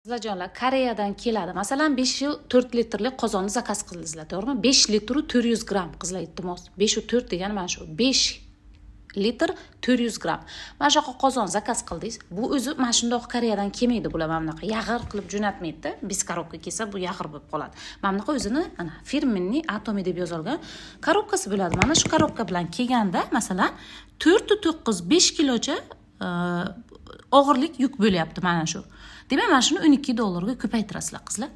Qizlarjonlar, Koreyadan keladi. Masalan, 4 litrli qozonni zakaz qildingizlar, to'g'rimi? 5 litr 400 gramm. Qizlar, iltimos. 5 u 4 degani mana shu. 5 litr 400 gramm. Mana shu qozon zakaz qildingiz. Bu o'zi mana shundoq Koreyadan kelmaydi bular mana bunaqa. Yag'ir qilib jo'natmaydi-da. Biz korobka kelsa bu yag'ir bo'lib qoladi. Mana bunaqa o'zini ana firmenniy Atomi deb yozilgan korobkasi bo'ladi. Mana shu korobka bilan kelganda, masalan, 4-9 5 kilocha og'irlik yuk bo'lyapti mana shu. Demak, mana shuni $12 ga ko'paytirasizlar qizlar.